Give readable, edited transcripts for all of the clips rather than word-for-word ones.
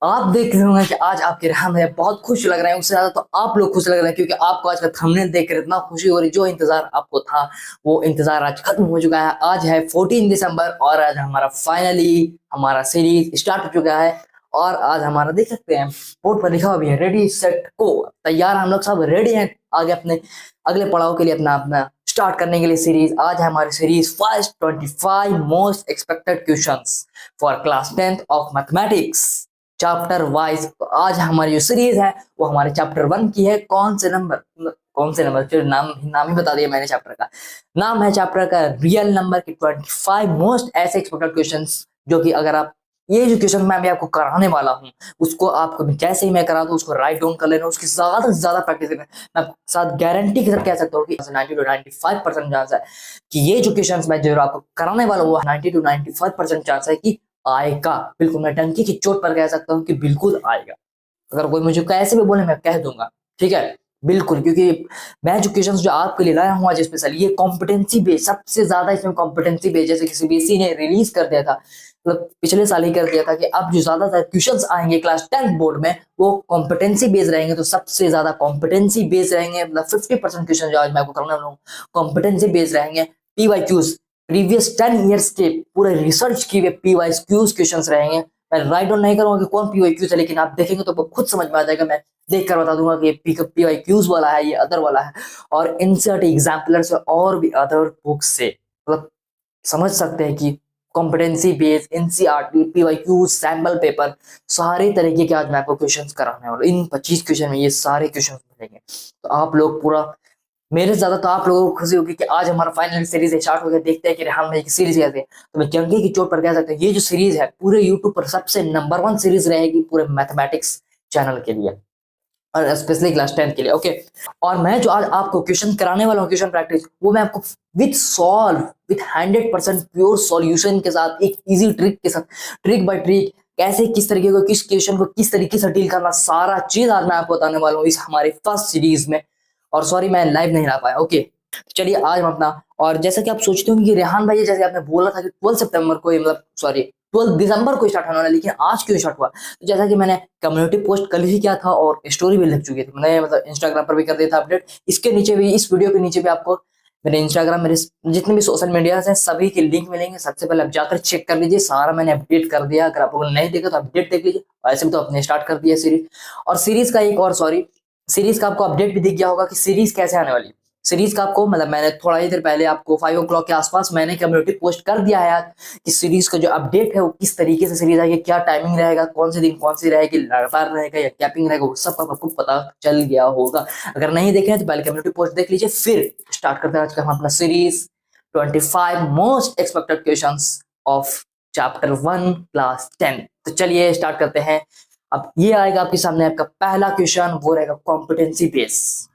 आप देख रहे होंगे कि आज आपके रेहान भैया बहुत खुश लग रहे हैं, उससे ज्यादा तो आप लोग खुश लग रहे हैं क्योंकि आपको आज का थंबनेल देखकर इतना खुशी हो रही। जो इंतजार आपको था वो इंतजार आज खत्म हो चुका है। आज है 14 दिसंबर और आज हमारा फाइनली हमारा सीरीज स्टार्ट हो चुका है। और आज हमारा देख सकते हैं बोर्ड पर लिखा हुआ भी है रेडी सेट को तैयार। हम लोग सब रेडी हैं आगे अपने अगले पड़ाव के लिए अपना अपना स्टार्ट करने के लिए सीरीज। आज है हमारी series first 25 most expected questions for class 10th of mathematics chapter wise. तो आज हमारी जो सीरीज है वो हमारे चैप्टर 1 की है। कौन से नंबर चलो नाम ही बता दिया मैंने। चैप्टर का नाम है चैप्टर का रियल नंबर की 25 मोस्ट ऐसे एक्सपेक्टेड क्वेश्चंस जो कि अगर आप ये जो क्वेश्चन मैं अभी आपको कराने वाला हूँ उसको आपको जैसे ही मैं करा दूं उसको राइट डाउन कर लेना, उसकी ज्यादा से ज्यादा प्रैक्टिस करना। मैं आपके साथ गारंटी के साथ कह सकता हूँ कि 90 to 95% चांस है कि ये जो क्वेश्चन मैं जो आपको कराने वाला हूँ 90 to 95% चांस है कि आएगा। बिल्कुल मैं टंकी की चोट पर कह सकता हूँ कि बिल्कुल आएगा। अगर कोई मुझे कैसे भी बोले मैं कह दूंगा, ठीक है बिल्कुल। क्योंकि मैं जो क्वेश्चंस जो आपके लिए लाया हूँ आज स्पेशल ये कॉम्पिटेंसी बेस, सबसे ज्यादा इसमें कॉम्पिटेंसी बेस जैसे कि सीबीएसई ने रिलीज कर दिया था, मतलब पिछले साल ही कर दिया था कि अब जो ज्यादातर क्वेश्चंस आएंगे क्लास 10 बोर्ड में वो कॉम्पिटेंसी बेस रहेंगे। तो सबसे ज्यादा कॉम्पिटेंसी बेस रहेंगे, मतलब 50% क्वेश्चन जो आज मैं आपको कराने वाला हूँ कॉम्पिटेंसी बेस रहेंगे। पीवाईक्यूज प्रीवियस 10 ईयर्स के पूरे रिसर्च किए हुए पीवाईक्यूज क्वेश्चंस रहेंगे। मैं राइट डाउन नहीं करूंगा कि कौन पीवाईक्यूज है, लेकिन आप देखेंगे तो खुद समझ में आ जाएगा। मैं देख कर बता दूंगा कि ये पीवाईक्यूज वाला है, ये अदर वाला है। और इंसर्ट एग्जाम्पलर्स और भी अदर बुक्स से मतलब समझ सकते हैं कि competency base NCERT PYQs sample paper सारे तरीके के आज मैं आपको क्वेश्चंस कराने वाला हूं। इन 25 क्वेश्चन में ये सारे क्वेश्चंस मिलेंगे। तो आप लोग पूरा मेरे से ज्यादा तो आप लोगों को खुशी होगी कि आज हमारा फाइनल सीरीज स्टार्ट हो गया। देखते हैं कि रेहान भाई की सीरीज कैसे है। तो मैं जंगी की चोट पर कह सकता हूँ ये जो सीरीज है पूरे यूट्यूब पर सबसे नंबर 1 सीरीज रहेगी पूरे मैथमेटिक्स चैनल के लिए और स्पेशली क्लास 10 के लिए। ओके, और मैं जो आज आपको क्वेश्चन कराने वाला हूँ क्वेश्चन प्रैक्टिस वो मैं आपको विथ 100% प्योर सॉल्यूशन के साथ एक इजी ट्रिक के साथ ट्रिक बाय ट्रिक कैसे किस तरीके को किस क्वेश्चन को किस तरीके से डील करना सारा चीज आज मैं आपको बताने वाला हूँ इस हमारे फर्स्ट सीरीज में। और सॉरी मैं लाइव नहीं ला पाया। ओके, चलिए आज हम अपना और जैसा कि आप सोचते होंगे कि रेहान भाई जैसे आपने बोला था कि 12 सितंबर को मतलब सॉरी 12 दिसंबर को स्टार्ट होने वाला, लेकिन आज क्यों स्टार्ट हुआ? तो जैसा कि मैंने कम्युनिटी पोस्ट कल ही किया था और स्टोरी भी लिख चुकी थी, मैंने मतलब इंस्टाग्राम पर भी कर दिया था अपडेट। इसके नीचे भी इस वीडियो के नीचे भी आपको मेरे इंस्टाग्राम मेरे जितने भी सोशल मीडिया हैं सभी के लिंक मिलेंगे। सबसे पहले आप जाकर चेक कर लीजिए, सारा मैंने अपडेट कर दिया। अगर आप लोगों ने नहीं देखा तो अपडेट देख लीजिए। वैसे भी तो अपने स्टार्ट कर दिया सीरीज। और सीरीज का एक और सॉरी सीरीज का आपको अपडेट भी दिख गया होगा कि सीरीज कैसे आने वाली। सीरीज का आपको मतलब मैंने थोड़ा ही देर पहले आपको 5 o'clock के आसपास मैंने कम्युनिटी पोस्ट कर दिया है आज कि सीरीज का जो अपडेट है वो किस तरीके से सीरीज आएगी, क्या टाइमिंग रहेगा, कौन से दिन कौन सी रहेगी, लगातार रहेगा या कैपिंग रहेगा, वो सब आपको पता चल गया होगा। अगर नहीं देखे हैं तो पहले कम्युनिटी पोस्ट देख लीजिए फिर स्टार्ट करते हैं आज का हम अपना series 25 most expected questions of chapter 1 class 10। तो चलिए स्टार्ट करते हैं। अब ये आएगा आपके सामने आपका पहला क्वेश्चन, वो रहेगा कॉम्पिटेंसी बेस।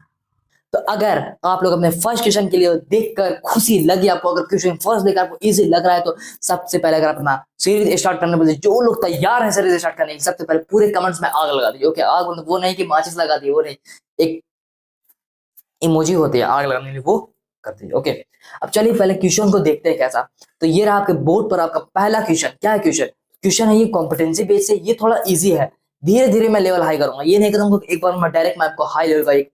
तो अगर आप लोग अपने फर्स्ट क्वेश्चन के लिए देखकर खुशी लगी आपको, अगर क्वेश्चन फर्स्ट देखकर आपको इजी लग रहा है तो सबसे पहले अगर अपना सीरीज स्टार्ट करने वाले जो लोग तैयार हैं सीरीज स्टार्ट करने के सबसे पहले पूरे कमेंट्स में आग लगा दीजिए। ओके, आग मतलब वो नहीं कि माचिस लगा दी, वो नहीं, एक इमोजी होती है आग लगाने के लिए, वो कर दीजिए। ओके, अब चलिए पहले क्वेश्चन को देखते हैं कैसा। तो ये रहा आपके बोर्ड पर आपका पहला क्वेश्चन। क्या है क्वेश्चन? क्वेश्चन है ये कॉम्पिटेंसी बेस से, ये थोड़ा इजी है। धीरे धीरे मैं लेवल हाई करूंगा, ये नहीं करूंगा एक बार मैं डायरेक्ट मैं आपको हाई लेवल का एक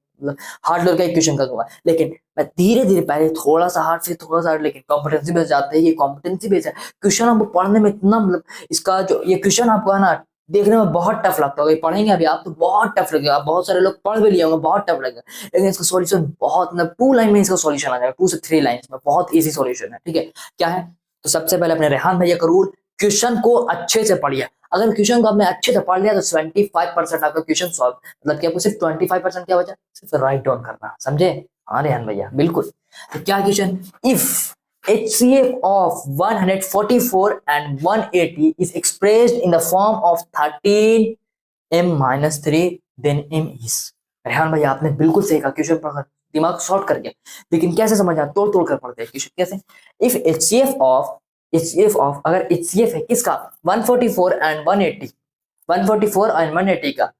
हार्ड लेवल का एक क्वेश्चन कर दूंगा, लेकिन मैं धीरे धीरे पहले थोड़ा सा हार्ड फिर थोड़ा सा हार्ड, लेकिन कॉम्पिटेंसी बेस जाते हैं। ये कॉम्पिटेंसी बेस है क्वेश्चन आपको पढ़ने में इतना मतलब इसका जो ये क्वेश्चन आपको है ना देखने में बहुत टफ लगता होगा। पढ़ेंगे अभी आप तो बहुत टफ लगेगा, आप बहुत सारे लोग पढ़ भी लिए होंगे बहुत टफ लगेगा, लेकिन इसका सॉल्यूशन बहुत मतलब 2 लाइन में इसका सॉल्यूशन आ जाएगा, 2 से 3 लाइन में बहुत इजी सॉल्यूशन है। ठीक है, क्या है? तो सबसे पहले अपने रेहान भैया का रूल, क्वेश्चन को अच्छे से पढ़िए। अगर क्वेश्चन को आपने अच्छे से पढ़ लिया तो 75% आपका क्वेश्चन सॉल्व, मतलब कि आपको सिर्फ 25% क्या बचा, सिर्फ राइट डाउन करना। समझे? हाँ रेहान भैया बिल्कुल। तो क्या question? If HCF of 144 and 180 is expressed in the form of 13m-3 then m is। Rehan भैया आपने बिल्कुल सही कहा, क्वेश्चन पढ़कर दिमाग शॉर्ट करके, लेकिन कैसे समझा? तोड़ तोड़ कर पढ़ते हैं क्वेश्चन। कैसे? इफ HCF of अगर HCF है किसका 144 and 180, 144 and 180 का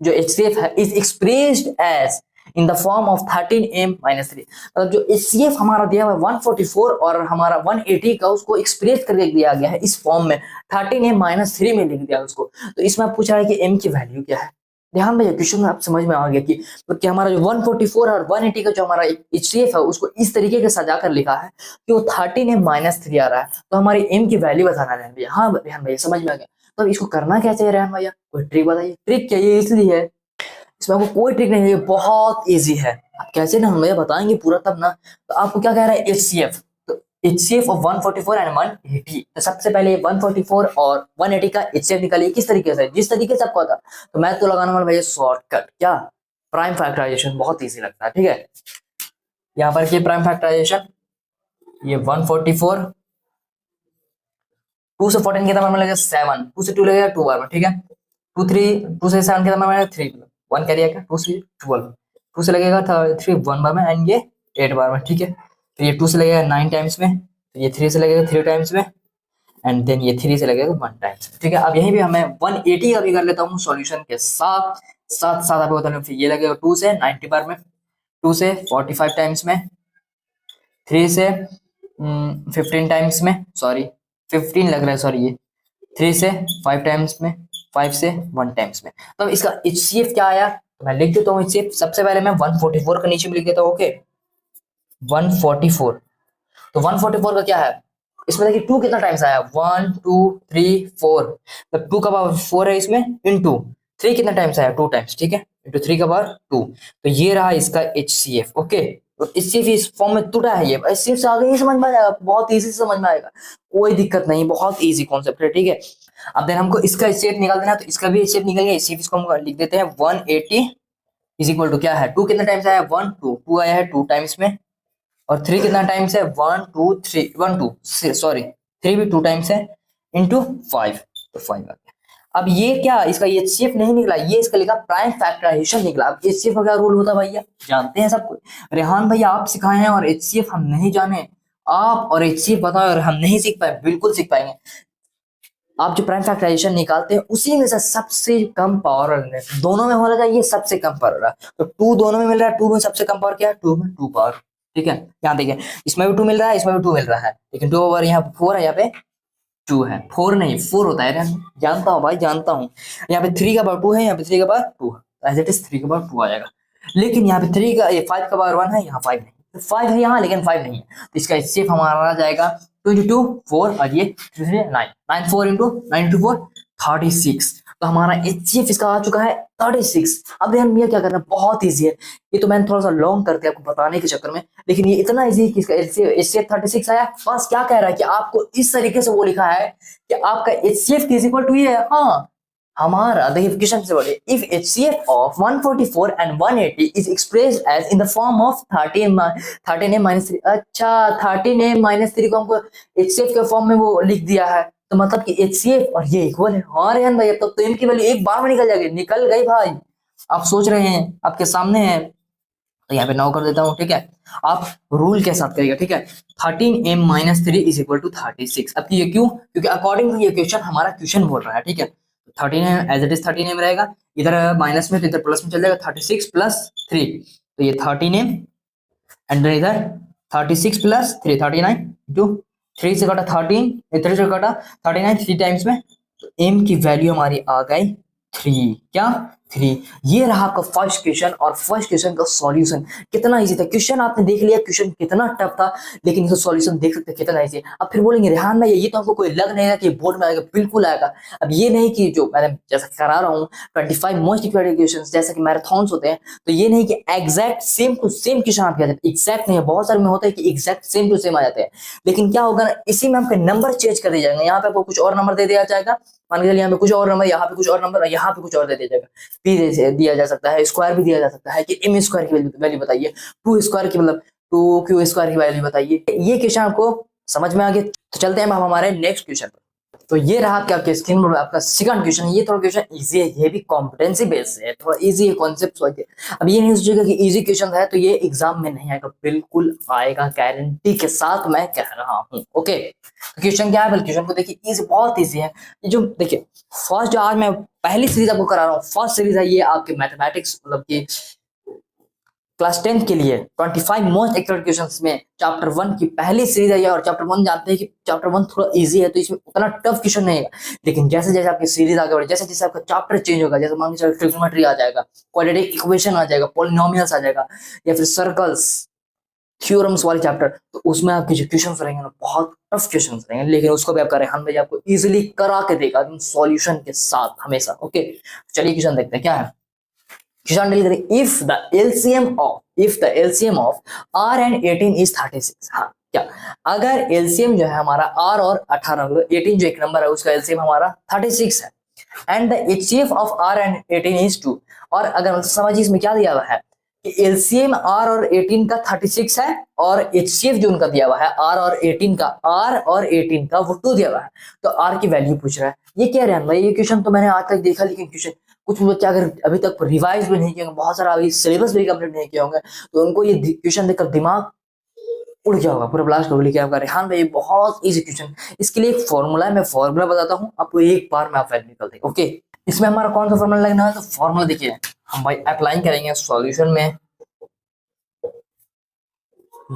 जो HCF है is expressed as in the form of 13m minus 3। मतलब जो HCF हमारा दिया हुआ है 144 और हमारा 180 का, उसको एक्सप्रेस करके दिया गया है इस फॉर्म में 13m माइनस 3 में लिख दिया उसको। तो इसमें आप पूछ रहा है कि m की वैल्यू क्या है। ध्यान भैया क्वेश्चन में आप समझ में आ गया कि हमारा जो 144 और 180 का जो हमारा HCF है उसको इस तरीके से सजा कर लिखा है कि वो 13m माइनस 3 आ रहा है। तो हमारी m की वैल्यू बताना है भैया। हाँ रेहान भैया समझ में आ गया। तो अब इसको करना क्या चाहिए रेहान भैया, कोई ट्रिक बताइए। ट्रिक क्या ये इसलिए है, इसमें आपको कोई ट्रिक नहीं है, बहुत इजी है। आप कैसे ना हमें बताएंगे पूरा तब ना। तो आपको क्या कह रहा है HCF, तो HCF ऑफ 144 एंड 180। तो सबसे पहले 144 और 180 का HCF निकालिए। किस तरीके से, जिस तरीके से आपको आता। तो मैं तो लगाने वाला भैया शॉर्टकट, क्या प्राइम फैक्टराइजेशन, बहुत इजी लगता है। ठीक है, यहाँ पर की प्राइम फैक्टराइजेशन, ये 144 2 से 14 कितना में लगेगा 7, 2 से 2 लगेगा 2 बार में। ठीक है, 2 से 7 कितना में 3, 1 कैरी आएगा, 2 से 12, 2 से लगेगा 3 1 बार में एंड ये 8 बार में। ठीक है, तो ये 2 से लगेगा 9 टाइम्स में, तो ये 3 से लगेगा 3 टाइम्स में एंड देन ये 3 से लगेगा 1 टाइम्स। ठीक है, अब यहीं भी हमें 180 का भी कर लेता हूँ सॉल्यूशन के साथ साथ साथ आपको बता दूं, ये लगेगा 2 से 90 बार में, 2 से 45 टाइम्स में, 3 से 15 टाइम्स में, सॉरी 15 लग रहा है, सॉरी ये 3 से 5 टाइम्स में, 5 से 1 टाइम्स में। तो अब इसका HCF क्या आया, तो मैं लिख देता हूँ HCF। सबसे पहले मैं 144 का नीचे में लिख देता हूँ। ओके 144, तो 144 का क्या है, इसमें देखिए 2 कितना टाइम्स आया, 1 2 3 4, तो 2 का पावर 4 है इसमें, इनटू 3 कितना टाइम्स आया 2 टाइम्स। ठीक है, इनटू 3 का पावर 2, तो ये रहा इसका HCF। ओके, तो HCF इस फॉर्म में टूटा है, ये HCF से आगे ही समझ में आ जाएगा, बहुत इजी से समझ में आएगा, कोई दिक्कत नहीं, बहुत इजी कॉन्सेप्ट है। ठीक है, अब देन हमको इसका HCF निकाल देना, तो इसका भी HCF निकल गया। HCF इसको हम लिख देते हैं 180 इज इक्वल टू क्या है, 2 कितना टाइम्स आया 1 2, 2 आया है 2 टाइम्स में, और 3 कितना टाइम्स है 1 2 3 1 2, सॉरी 3 भी 2 टाइम्स है, इनटू 5, तो 5 आ गया। अब ये क्या, इसका HCF नहीं निकला, ये इसका लिखा प्राइम फैक्टराइजेशन निकला। अब HCF का क्या रूल होता है भैया, जानते हैं सब कुछ। रेहान भैया आप सिखाए हैं और HCF हम नहीं जाने, आप और HCF बताओ और हम नहीं सीख पाए, बिल्कुल सीख पाएंगे। आप जो प्राइम फैक्टराइजेशन निकालते हैं उसी में से सबसे कम पावर, दोनों में होना चाहिए सबसे कम पावर रहा, तो 2 दोनों में मिल रहा है, 2 में सबसे कम पावर क्या है, 2 में 2 पावर। ठीक है, यहाँ देखिए इसमें भी 2 मिल रहा है, इसमें भी 2 मिल रहा है, लेकिन 2 ओवर यहाँ 4 है, यहाँ पे 2 है, 4 नहीं 4 होता है, जानता हूँ भाई जानता हूँ। यहाँ पे 3 का पावर 2 है, यहाँ पे 3 का पावर 2 है, एज इट इज 3 का पावर 2 आ जाएगा। लेकिन यहाँ पे 3 का 5 का पावर 1 है, यहाँ 5 नहीं, तो 5 है यहाँ लेकिन 5 नहीं है, तो इसका HCF हमारा आ जाएगा 22 4 और ये 9 9 4 इंटू 9 इंटू 4 36। तो हमारा HCF इसका आ चुका है 36। अब ध्यान भैया क्या करना, बहुत इजी है, ये तो मैंने थोड़ा सा लॉन्ग करके आपको बताने के चक्कर में, लेकिन ये इतना इजी है कि इसका HCF 36 आया। बस क्या कह रहा है कि आपको इस तरीके से वो लिखा है कि आपका HCF इज इक्वल टू ये है। हाँ हमारा देखिए क्वेश्चन से बोले, if HCF of 144 and 180 is expressed as in the form of 13m minus 3। अच्छा 13m माइनस 3 को हमको HCF के फॉर्म में वो लिख दिया है, तो मतलब कि HCF और ये इक्वल है। हाँ रेहान भाई अब तो m की वैल्यू एक बार में निकल जाएगी, निकल गई भाई। आप सोच रहे हैं आपके सामने है, तो यहाँ पे 9 कर देता हूँ। ठीक है, आप रूल के साथ करिएगा। ठीक है, 13m minus 3 is equal to 36। अब ये क्यों, क्योंकि अकॉर्डिंग टू ये क्वेश्चन हमारा क्वेश्चन बोल रहा है। ठीक है, 13 एज इट इज 13m रहेगा, इधर माइनस में तो इधर प्लस में चल जाएगा, 36 प्लस 3, तो ये 13m एंड इधर 36 प्लस 3 39 इंटू 3 से कटा 13, 3 से कटा 39 3 टाइम्स में, तो m की वैल्यू हमारी आ गई 3, क्या 3। ये रहा आपका फर्स्ट क्वेश्चन, और फर्स्ट क्वेश्चन का सॉल्यूशन कितना इजी था। क्वेश्चन आपने देख लिया, क्वेश्चन कितना टफ था, लेकिन इसका सॉल्यूशन देख सकते कितना इजी। अब फिर बोलेंगे रेहान भाई ये तो हमको कोई लग नहीं है कि बोर्ड में आएगा, बिल्कुल आएगा। अब ये नहीं कि जो मैंने जैसा करा रहा हूँ 25 मोस्ट इक्वेटेड क्वेश्चन जैसा कि मैराथन्स होते हैं, तो ये नहीं कि exact same to same question आपके आ जाते हैं, एग्जैक्ट नहीं है। बहुत सारे में होता है कि एग्जैक्ट सेम टू सेम आ जाते हैं, लेकिन क्या होगा ना, इसी में आपके नंबर चेंज कर दिया जाएगा। यहाँ पे आपको कुछ और नंबर दे दिया जाएगा, मान के चलिए यहाँ पे कुछ और नंबर, यहाँ पे कुछ और नंबर, यहाँ पे कुछ और दे दिया जाएगा। पी दिया जा सकता है, स्क्वायर भी दिया जा सकता है कि m स्क्वायर की वैल्यू बताइए, 2 स्क्वायर की मतलब 2q स्क्वायर की वैल्यू बताइए। ये क्वेश्चन आपको समझ में आ गया, तो चलते हैं हम हमारे नेक्स्ट क्वेश्चन पर। तो ये रहा आपके स्क्रीन पर आपका सेकंड क्वेश्चन। ये थोड़ा क्वेश्चन इजी है, ये भी कॉम्पिटेंसी बेस्ड है, थोड़ा इजी है कॉन्सेप्ट। अब ये नहीं सोचिएगा कि इजी क्वेश्चन है तो ये एग्जाम में नहीं आएगा, बिल्कुल आएगा, गारंटी के साथ मैं कह रहा हूँ। ओके, तो क्वेश्चन क्या है, बल्कि क्वेश्चन को देखिए, इजी बहुत इजी है। ये जो देखिए फर्स्ट जो आज मैं पहली सीरीज आपको करा रहा हूँ, फर्स्ट सीरीज है ये आपके मैथमेटिक्स, मतलब कि क्लास 10 के लिए 25 मोस्ट एक्सपेक्टेड क्वेश्चंस में चैप्टर 1 की पहली सीरीज है और चैप्टर 1 जानते हैं कि चैप्टर 1 थोड़ा इजी है, तो इसमें उतना टफ क्वेश्चन नहीं है। लेकिन जैसे जैसे आपकी सीरीज आगे बढ़े, जैसे जैसे आपका चैप्टर चेंज होगा, जैसे मान के चलो ट्रिग्नोमेट्री आ जाएगा, क्वाड्रेटिक इक्वेशन आ जाएगा, पॉलिनोमियल्स आ जाएगा, या फिर सर्कल्स थ्योरम्स वाले चैप्टर, तो उसमें आपके जो क्वेश्चन रहेंगे ना बहुत टफ क्वेश्चन रहेंगे, लेकिन उसको भी आपका रेहान भाई आपको इजीली करा के देगा एकदम सॉल्यूशन के साथ हमेशा। ओके, चलिए क्वेश्चन देखते हैं क्या है। क्वेश्चन डील करें, if the LCM of R and 18 is 36। हाँ, क्या अगर एलसीएम जो है हमारा आर और 18 18 जो एक नंबर है उसका एलसीएम हमारा 36 है, and the HCF of R and 18 is 2, और अगर मतलब समझिए इसमें क्या दिया हुआ है कि एलसीएम आर और 18 का 36 है और एचसीएफ जो उनका दिया हुआ है आर और 18 का वो 2 दिया हुआ है, तो आर की वैल्यू पूछ रहा है। ये क्या है भाई, ये क्वेश्चन तो मैंने आज तक देखा, लेकिन क्वेश्चन कुछ बच्चे अगर अभी तक रिवाइज भी नहीं किए होंगे, बहुत सारा अभी सिलेबस भी कंप्लीट नहीं किए होंगे, तो उनको ये क्वेश्चन देखकर दिमाग उड़ गया होगा, पूरा ब्लास्ट हो गया होगा। रेहान भाई बहुत इजी क्वेश्चन, इसके लिए एक फॉर्मूला है, मैं फॉर्मूला बताता हूँ आपको, एक बार में आप वैल्यू निकल देंगे। ओके, इसमें हमारा कौन सा फॉर्मूला लगना है, तो फॉर्मूला देखिए हम भाई अप्लाई करेंगे सॉल्यूशन में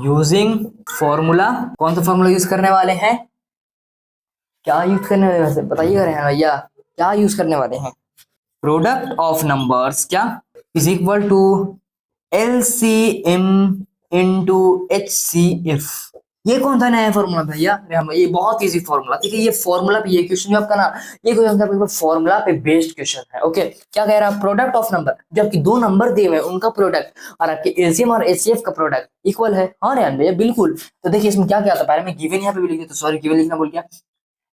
यूजिंग फॉर्मूला। कौन सा फॉर्मूला यूज करने वाले हैं, क्या यूज करने वाले हैं बताइएगा रेहान भैया, क्या यूज करने वाले हैं। प्रोडक्ट ऑफ नंबर्स क्या is equal to LCM into HCF. ये कौन सा नया फॉर्मूला भैया, ये बहुत इजी फॉर्मूला। ठीक है, ये फॉर्मूला पे, ये क्वेश्चन जो आपका ना, ये क्वेश्चन फॉर्मूला पे बेस्ड क्वेश्चन है। ओके, क्या कह रहा है, प्रोडक्ट ऑफ नंबर, जो आपकी दो नंबर दिए हुए हैं उनका प्रोडक्ट और आपके एलसीएम और एचसीएफ का प्रोडक्ट इक्वल है। हाँ रेहान भैया बिल्कुल। तो देखिए इसमें क्या क्या आता है, पहले मैं गिवन यहाँ पे भी लिख देता, सॉरी गिवन लिखना भूल गया।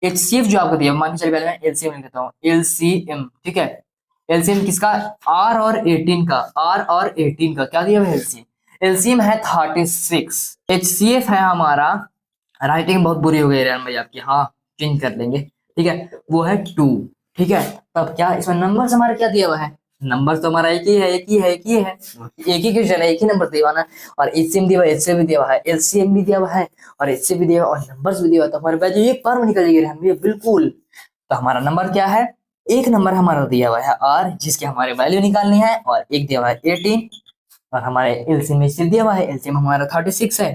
एचसीएफ जो आपको दिया, मान के चलिए पहले मैं एलसीएम लिख देता हूँ, एलसीएम। ठीक है, एलसीएम किसका, आर और 18 का, आर और 18 का क्या दिया हुआ है एलसीएम, एलसीएम है 36, एचसीएफ है हमारा, राइटिंग बहुत बुरी हो गई रेहान भाई आपकी, हाँ चेंज कर लेंगे। ठीक है, वो है 2। ठीक है, तब क्या इसमें नंबर हमारा क्या दिया हुआ है, नंबर तो हमारा एक ही है, एक ही है, एक ही है, एक ही क्वेश्चन है, एक ही नंबर दिया हुआ है, और एचसीएम दिया हुआ है, एचसीएफ भी दिया हुआ है, एलसीएम भी दिया हुआ है और एचसीएफ भी दिया हुआ है और नंबर्स भी दिया हुआ है, तो हमारे वैल्यू एक बार में निकल जाएगी रेहान भैया बिल्कुल। तो हमारा नंबर क्या है, एक नंबर हमारा दिया हुआ है आर जिसके हमारे वैल्यू निकालनी है, और एक दिया हुआ है 18, और हमारे एलसीएम एचसीएफ दिया हुआ है, एलसीएम हमारा 36 है,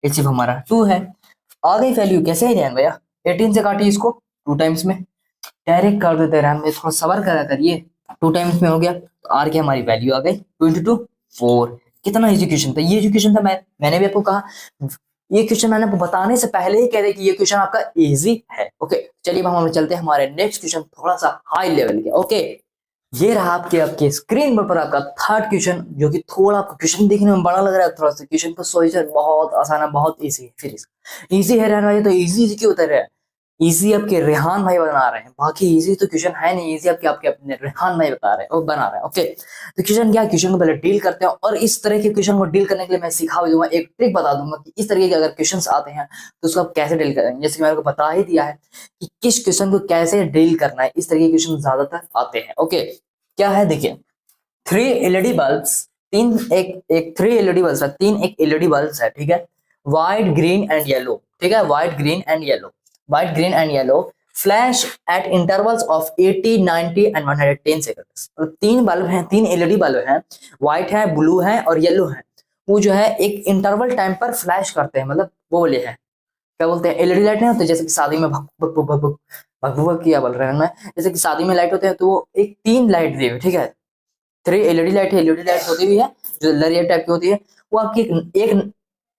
एचसीएफ हमारा 2 है। आ गई वैल्यू, कैसे है ध्यान भैया, 18 से काटिए इसको 2 टाइम्स में, डायरेक्ट कर देते हैं, में थोड़ा सबर करा करिए, 2 टाइम्स में हो गया, तो आर की हमारी वैल्यू आ गई 22 4। कितना इजी क्वेश्चन था, ये जो क्वेश्चन था मैंने भी आपको कहा, ये क्वेश्चन मैंने बताने से पहले ही कह रहे कि ये क्वेश्चन आपका इजी है। ओके, चलिए हम चलते हैं हमारे नेक्स्ट क्वेश्चन, थोड़ा सा हाई लेवल के। ओके, ये रहा आपके स्क्रीन पर आपका थर्ड क्वेश्चन, जो कि थोड़ा आपको क्वेश्चन देखने में बड़ा लग रहा है, थोड़ा सा क्वेश्चन का सॉल्यूशन बहुत आसान है, बहुत इजी है। फिर इजी है रेहान भाई, तो इजी क्यों उतर रहा है, इजी आपके रेहान भाई बना रहे हैं, बाकी इजी तो क्वेश्चन है नहीं, इजी आपके आपके अपने रेहान भाई बता रहे हैं और बना रहे हैं। ओके, तो क्वेश्चन क्या है, क्वेश्चन को पहले डील करते हैं, और इस तरह के क्वेश्चन को डील करने के लिए मैं सिखा भी दूंगा, एक ट्रिक बता दूंगा कि इस तरीके के अगर क्वेश्चंस आते हैं तो उसको आप कैसे डील करेंगे। जैसे कि मैंने आपको बता ही दिया है कि किस क्वेश्चन को कैसे डील करना है, इस तरह के क्वेश्चन ज्यादातर आते हैं। ओके, क्या है देखिए, 3 एलईडी बल्ब्स, तीन एक 3 एलईडी बल्ब्स है, 3 एक एलईडी बल्ब्स है। ठीक है, व्हाइट ग्रीन एंड येलो। ठीक है, white green and yellow, white green and yellow flash eight intervals of 80 90 and 110 seconds. मतलब 3 बल्ब हैं, 3 एलईडी बल्ब हैं, व्हाइट है, ब्लू है और येलो है, वो जो है एक इंटरवल टाइम पर फ्लैश करते हैं, मतलब वो बोले हैं क्या बोलते हैं, एलईडी लाइट नहीं होते, जैसे कि शादी में भगभग किया बोल रहे हैं मैं, जैसे कि शादी में लाइट होते हैं, तो वो एक 3 लाइट दिए हुए। ठीक है, 3 एलईडी लाइट है, एलईडी लाइट होती भी है जो लरिया टाइप की होती है, वो आपकी एक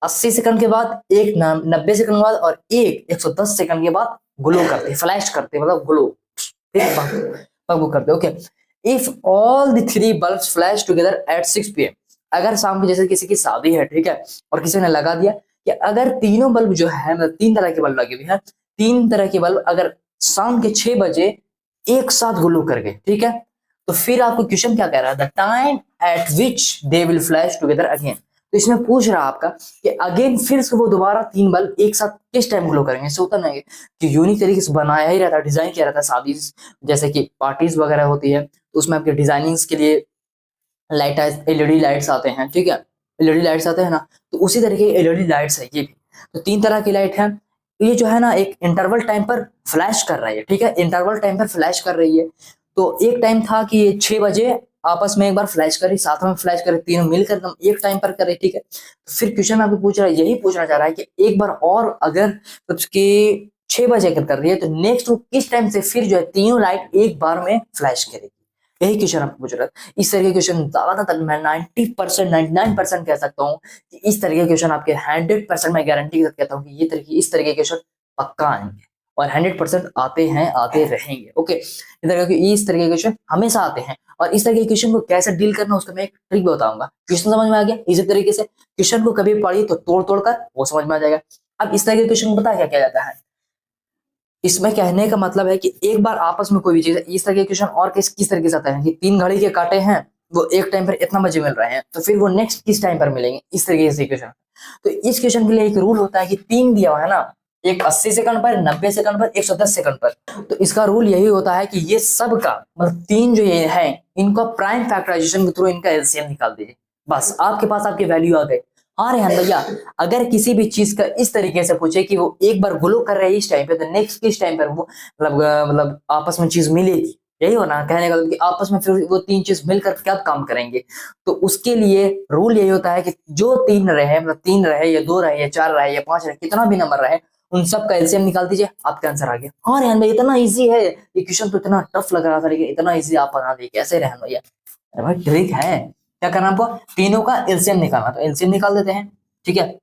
80 सेकंड के बाद, एक 90 सेकंड के बाद और एक 110 सेकंड के बाद ग्लो करते, फ्लैश करते, मतलब ग्लो, ठीक है, भगभग करते। Okay, if all the 3 bulbs flash together at 6 PM, अगर शाम को जैसे किसी की शादी है, ठीक है, और किसी ने लगा दिया कि अगर तीनों बल्ब जो है, मतलब 3 तरह के बल्ब लगे हुए हैं, 3 तरह के बल्ब अगर शाम के 6 बजे एक साथ ग्लो कर गए, ठीक है, तो फिर आपको क्वेश्चन क्या कह रहा है, the time eight which they will flash together again. तो इसमें पूछ रहा है आपका कि अगेन फिर से वो दोबारा 3 बल्ब एक साथ किस टाइम ग्लो करेंगे। ऐसे होता नहीं कि यूनिक तरीके से बनाया ही रहता है, डिजाइन किया रहता है, शादी जैसे कि पार्टीज वगैरह होती है तो उसमें आपके डिजाइनिंग्स के लिए लाइट एलईडी लाइट्स आते हैं। ठीक है, एलईडी लाइट्स आते हैं ना, तो उसी तरह के एलईडी लाइट्स है ये भी। तो 3 तरह की लाइट है, ये जो है ना एक इंटरवल टाइम पर फ्लैश कर रही है। ठीक है, इंटरवल टाइम पर फ्लैश कर रही है। तो एक टाइम था कि 6 बजे आपस में एक बार फ्लैश करे, साथ में फ्लैश करे, तीनों मिलकर एकदम एक टाइम पर करे, ठीक है। तो फिर क्वेश्चन आपको पूछ रहा है, यही पूछना चाह रहा है कि एक बार और अगर उसके 6 बजे अगर कर रही है तो नेक्स्ट वो किस टाइम से फिर जो है तीनों लाइट एक बार में फ्लैश करेगी, यही क्वेश्चन आपको पूछ रहा है। इस तरह के क्वेश्चन ज्यादातर मैं 90% 99% कह सकता हूँ कि इस तरह के क्वेश्चन आपके 100% मैं गारंटी के साथ कहता हूँ कि इस तरह के क्वेश्चन पक्का आएंगे और 100% आते हैं, आते रहेंगे। ओके, इस तरह के क्वेश्चन हमेशा आते हैं और इस तरह के क्वेश्चन को कैसे डील करना उसका मैं एक ट्रिक बताऊंगा। क्वेश्चन समझ में आ गया? इसी तरीके से क्वेश्चन को कभी पढ़ी तो तोड़ तोड़ कर वो समझ में आ जाएगा। अब इस तरह के क्वेश्चन को पता क्या किया जाता है, इसमें कहने का मतलब है कि एक बार आपस में कोई भी चीज, इस तरह के क्वेश्चन और किस तरीके से आते हैं कि 3 घड़ी के कांटे हैं, वो एक टाइम पर इतना बजे मिल रहे हैं, तो फिर वो नेक्स्ट किस टाइम पर मिलेंगे, इस तरीके से क्वेश्चन। तो इस क्वेश्चन के लिए एक रूल होता है कि 3 दिया हुआ है ना, एक 80 सेकंड पर, 90 सेकंड पर, 110 सेकंड पर। तो इसका रूल यही होता है कि ये सब का मतलब 3 जो ये है, इनका प्राइम फैक्टराइजेशन के थ्रू इनका एलसीएम निकाल दीजिए, बस आपके पास आपकी वैल्यू आ गई। हाँ रेहान भैया, अगर किसी भी चीज का इस तरीके से पूछे कि वो एक बार ग्लो कर रहे हैं इस टाइम पे, तो नेक्स्ट किस टाइम पर वो मतलब आपस में चीज मिलेगी, यही हो ना कहने का कि आपस में फिर वो 3 चीज मिलकर क्या काम करेंगे। तो उसके लिए रूल यही होता है कि जो 3 रहे, मतलब 3 रहे या 2 रहे या 4 रहे या 5 रहे, कितना भी नंबर रहे, उन सब का एलसीएम निकाल दीजिए, आपका आंसर आ गया। हाँ रेहान भाई, इतना इजी है ये क्वेश्चन, तो इतना टफ लग रहा था लेकिन इतना इजी आप बना दिए, कैसे रेहान भैया? अरे भाई ट्रिक है, क्या करना आपको, तीनों का एलसीएम निकालना, तो एलसीएम निकाल देते हैं, ठीक है,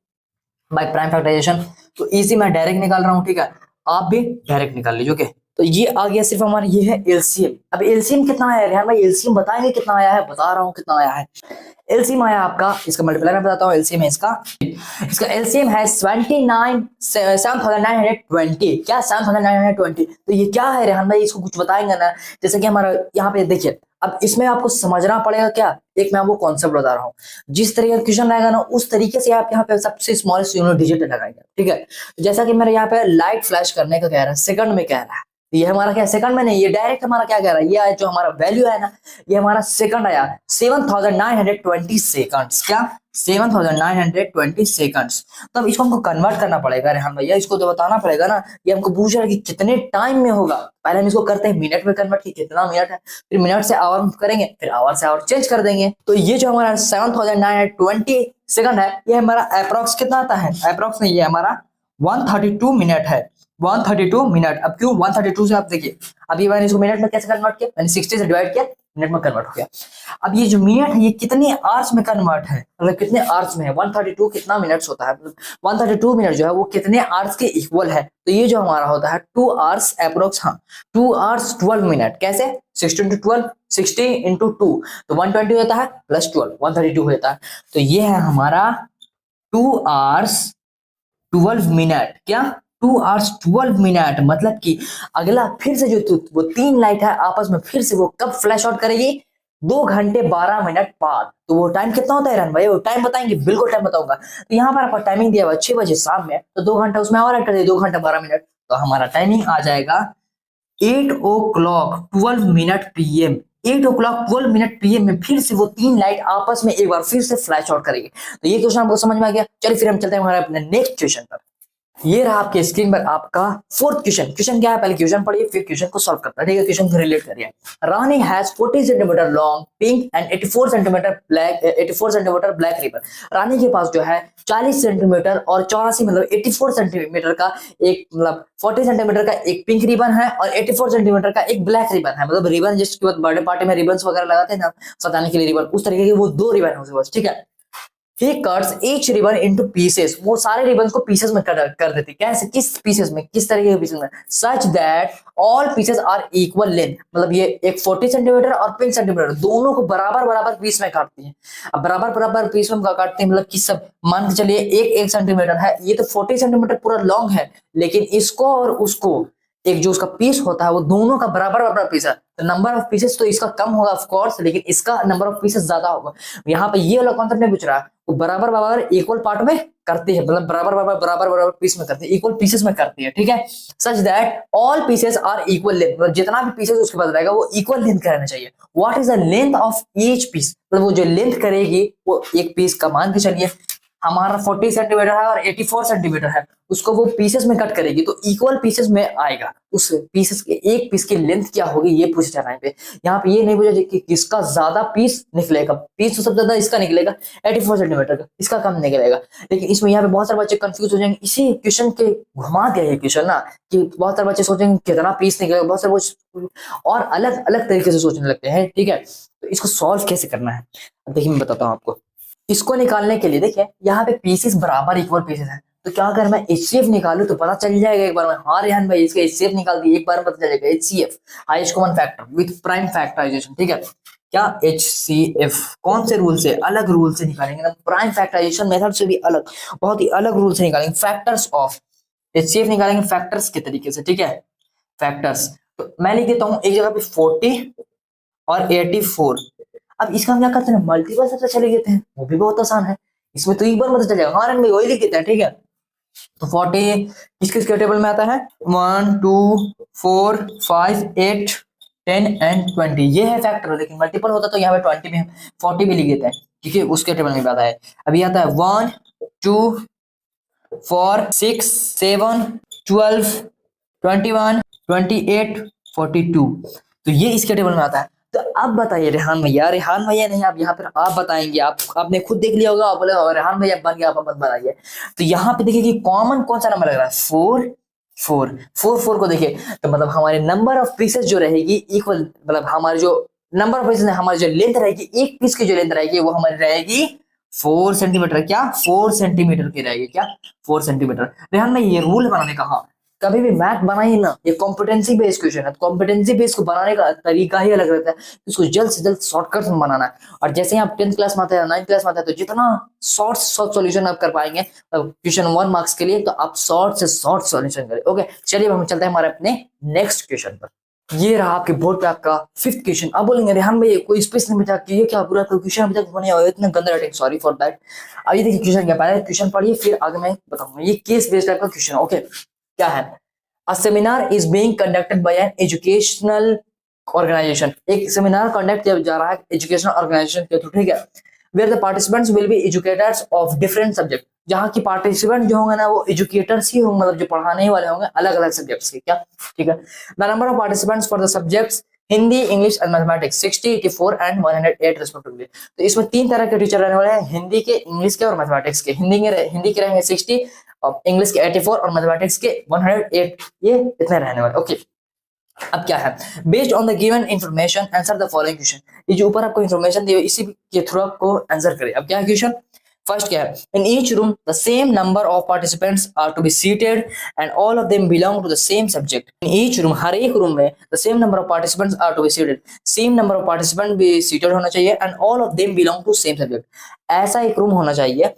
बाय प्राइम फैक्टराइजेशन। तो इजी मैं डायरेक्ट निकाल रहा हूँ, ठीक है, आप भी डायरेक्ट निकाल लीजिए। ओके, तो ये आ गया सिर्फ हमारा, ये है एलसीएम। अब एलसीएम कितना आया रेहान भाई? एलसीएम बताएंगे कितना आया है? बता रहा हूँ कितना आया है। एलसीएम आया आपका, इसका मल्टीप्लाई मैं बताता हूँ, एलसीएम है इसका एलसीएम है 79,920। क्या 79,920? तो ये क्या है रेहान भाई, इसको कुछ बताएंगे ना? जैसे कि हमारा यहाँ पे देखिए, अब इसमें आपको समझना पड़ेगा क्या, एक मैं आपको कॉन्सेप्ट बता रहा हूँ, जिस तरीके का क्वेश्चन रहेगा ना उस तरीके से आप यहाँ पे सबसे स्मॉलेस्ट यूनिट डिजिट लगाएंगे, ठीक है। जैसा कि मेरे यहाँ पे लाइट फ्लैश करने का कह रहा है, सेकंड में कह रहा है, ये हमारा क्या सेकंड में नहीं, ये डायरेक्ट हमारा क्या कह रहा है, ये जो हमारा वैल्यू है ना, ये हमारा सेकंड आया 7920 सेकंड्स। क्या 7920 सेकंड्स। तब इसको हमको कन्वर्ट करना पड़ेगा रेहान भैया, इसको तो बताना पड़ेगा ना, ये हमको पूछ रहा है कि कितने टाइम में होगा। पहले हम इसको करते हैं मिनट में कन्वर्ट, की कितना मिनट है, फिर मिनट से आवर करेंगे, फिर आवर से आवर चेंज कर देंगे। तो ये जो हमारा 7920 सेकंड है, ये हमारा अप्रोक्स कितना आता है, अप्रोक्स नहीं, ये हमारा 132 मिनट है, 132 मिनट। अब क्यों 132 से, आप देखिए अभी मैंने इसको मिनट में कैसे कन्वर्ट किया, मैंने 60 से डिवाइड किया, मिनट में कन्वर्ट हो गया। अब ये जो मिनट है ये कितने आवर्स में कन्वर्ट है, मतलब कितने आवर्स में है, 132 कितना मिनट्स होता है, 132 मिनट जो है वो कितने आवर्स के इक्वल है। तो ये जो हमारा होता है 2 आवर्स अप्रोक्स, हाँ 2 आवर्स 12 मिनट। कैसे 60 into 12, 60 into 2, तो 120 होता है प्लस 12, 132 होता है। तो ये है हमारा 2 आवर्स 12 मिनट। क्या 2 आवर्स 12 मिनट, मतलब कि अगला फिर से जो वो 3 लाइट है आपस में फिर से वो कब फ्लैश आउट करेगी, 2 घंटे 12 मिनट बाद। तो वो टाइम कितना होता है रन भाई, वो टाइम बताएंगे, बिल्कुल टाइम बताऊंगा। तो यहाँ पर आपका टाइमिंग दिया हुआ 6 बजे शाम में, तो 2 घंटा उसमें और ऐड कर दिए, 2 घंटा 12 मिनट। तो हमारा टाइमिंग आ जाएगा 8 o'clock 12 minute PM। 8 o'clock 12 minute PM में फिर से वो 3 लाइट आपस में एक बार फिर से फ्लैश आउट करेगी। तो ये क्वेश्चन आपको समझ में आ गया। चलिए फिर हम चलते हैं हमारे अपने नेक्स्ट क्वेश्चन पर। ये रहा आपके स्क्रीन पर आपका 4th क्वेश्चन। क्वेश्चन क्या है, पहले क्वेश्चन पढ़िए फिर क्वेश्चन को सॉल्व करता है, ठीक है। क्वेश्चन को रिलेट करिए। Rani has 40 centimeter long pink and 84 centimeter black ribbon. Rani के पास जो है 40 सेंटीमीटर और 84 मतलब 84 सेंटीमीटर का एक, मतलब 40 सेंटीमीटर का एक पिंक रिबन है और 84 सेंटीमीटर का एक ब्लैक रिबन है। मतलब रिबन जिसके बाद बर्थडे पार्टी में रिबन्स वगैरह लगाते हैं ना सजाने के लिए रिबन, उस तरीके के वो 2 रिबन है उसके पास, ठीक है। He cuts each ribbon into pieces. वो सारे रिबन को पीसेस में कर देती। कैसे, किस पीसेस में, किस तरीके के पीसेस में, such that all pieces are equal length। मतलब ये एक 40 सेंटीमीटर और 5 सेंटीमीटर दोनों को बराबर बराबर पीस में काटती है। अब बराबर बराबर पीस में काटते हैं, मतलब कि सब मान के चलिए एक सेंटीमीटर है, ये तो 40 सेंटीमीटर पूरा लॉन्ग है, लेकिन इसको और उसको एक जो उसका पीस होता है वो दोनों का बराबर बराबर पीस है। तो नंबर ऑफ पीसेस तो इसका कम होगा ऑफ कोर्स, लेकिन इसका नंबर ऑफ पीसेस ज्यादा होगा। यहाँ पे ये वाला कॉन्सेप्ट नहीं पूछ रहा है, वो बराबर बराबर इक्वल पार्ट में करती है, मतलब बराबर बराबर पीस में करती है, इक्वल पीसेस में करती है, ठीक है। Such that all pieces are equal length, मतलब जितना भी पीसेस उसके पास रहेगा वो इक्वल लेंथ का रहना चाहिए। What is the length of each piece, मतलब वो जो लेंथ करेगी वो एक पीस का मान के चलिए हमारा 40 सेंटीमीटर है और 84 सेंटीमीटर है, उसको वो पीसेस में कट करेगी तो इक्वल पीसेस में आएगा। उस पीसेस के एक पीस की लेंथ क्या होगी ये पूछा जा रहा है पे। यहाँ पे ये नहीं पूछा कि किसका ज्यादा पीस निकलेगा, पीस तो सबसे ज्यादा इसका निकलेगा 84 सेंटीमीटर का, इसका कम निकलेगा। लेकिन इसमें यहाँ पे बहुत सारे बच्चे कंफ्यूज हो जाएंगे, इसी क्वेश्चन के घुमा दिया ये क्वेश्चन ना, कि बहुत सारे बच्चे सोचेंगे कितना पीस निकलेगा, बहुत सारे बच्चे और अलग अलग तरीके से सोचने लगते हैं। ठीक है, तो इसको सॉल्व कैसे करना है अब देखिए मैं बताता हूँ आपको। इसको निकालने के लिए देखिए यहाँ पे पीसेस बराबर इक्वल पीसेस हैं, तो क्या अगर मैं एचसीएफ निकालू तो पता चल जाएगा एक बार में। हाँ रेहान भाई इसका एचसीएफ निकाल दिए, एक बार में पता चल जाएगा। HCF highest common factor with prime factorisation, ठीक है। क्या एचसीएफ कौन से रूल से, अलग रूल से निकालेंगे ना, प्राइम फैक्टराइजेशन मेथड से भी अलग, बहुत ही अलग रूल से निकालेंगे। फैक्टर्स ऑफ एचसीएफ निकालेंगे फैक्टर्स के तरीके से, ठीक है। फैक्टर्स तो मैं लिख देता हूँ एक जगह पे 40 और 84। अब इसका हम क्या करते हैं, मल्टीपल सबसे चले देते हैं, वो भी बहुत आसान है। इसमें तो एक बार पता चल जाएगा। हाँ भाई वही लिख देते हैं, ठीक है। तो 40 किस किस के टेबल में आता है, 1 2 4 5 8 10 एंड 20, ये है फैक्टर। लेकिन मल्टीपल होता तो यहाँ पे 20 भी 40 भी लिख देते हैं, ठीक है, उसके टेबल में आता है। अभी आता है 1 2 4 6 7 12 21 28 42, तो ये इसके टेबल में आता है। तो अब बताइए रेहान भैया, रेहान भैया नहीं, आप यहाँ पर आप बताएंगे, आपने खुद देख लिया होगा, आप बोले रेहान भैया बन गया, आप मत बनाइए। तो यहाँ पे देखिए कि कॉमन कौन सा नंबर लग रहा है, 4 4 4 4 को देखिए, तो मतलब हमारे नंबर ऑफ पीसेस जो रहेगी इक्वल, मतलब हमारे जो नंबर ऑफ पीसेस, हमारी जो लेंथ रहेगी, एक पीस की जो लेंथ रहेगी वो हमारी रहेगी 4 सेंटीमीटर। क्या 4 सेंटीमीटर की रहेगी, क्या 4 सेंटीमीटर। रेहान भाई ये रूल बनाने का, हाँ कभी भी मैथ बनाइए ना, ये कॉम्पिटेंसी बेस्ड क्वेश्चन है, तो कॉम्पिटेंसी बेस्ड को बनाने का तरीका ही अलग रहता है, इसको जल्द से जल्द शॉर्टकट में बनाना है। और जैसे ही आप 10th क्लास में आते हैं, 9th क्लास में आते हैं, तो जितना शॉर्ट सॉल्यूशन आप कर पाएंगे क्वेश्चन 1 मार्क्स के लिए, तो आप शॉर्ट से शॉर्ट सॉल्यूशन करें। ओके चलिए हम चलते हैं हमारे अपने नेक्स्ट क्वेश्चन पर। ये रहा आपके बोर्ड पे आपका 5th क्वेश्चन। अब बोलेंगे रेहान भाई कोई स्पेस नहीं बचा कि ये क्या पूरा क्वेश्चन अभी तक बने हुए इतना गंदा राइटिंग, सॉरी फॉर दैट। अभी देखिए क्वेश्चन क्या, पहले क्वेश्चन पढ़िए फिर आगे मैं बताऊंगा। ये केस बेस्ड टाइप का क्वेश्चन, ओके। क्या है, A seminar is being conducted by an educational organization, एक सेमिनार कंडक्ट किया जा रहा है एजुकेशनल ऑर्गेनाइजेशन के थ्रू, ठीक है। Where the participants will be educators of different subject, जहाँ की पार्टिसिपेंट जो होंगे ना वो एजुकेटर्स ही होंगे, मतलब जो पढ़ाने वाले होंगे अलग अलग सब्जेक्ट्स के, क्या, ठीक है। The number of participants for the subjects Hindi, English and mathematics 60, 84 and 108 respectively. तो इसमें 3 तरह के टीचर रहने वाले हैं, हिंदी के, इंग्लिश के और मैथमेटिक्स के। हिंदी के रहेंगे 60, इंग्लिश के 84 और मैथमेटिक्स के 108, ये इतने रहने वाले, ओके। अब क्या है, based on the given information answer the following question. ये जो ऊपर आपको इंफॉर्मेशन दी है इसी के थ्रू आपको आंसर करें। अब क्या है क्वेश्चन, फर्स्ट क्या है, in each room the same number of participants are to be seated and all of them belong to the same subject. In each room, हर एक रूम में, the same number of participants are to be seated, same number of participant भी seated होना चाहिए, and all of them belong to same subject. ऐसा एक room होना चाहिए,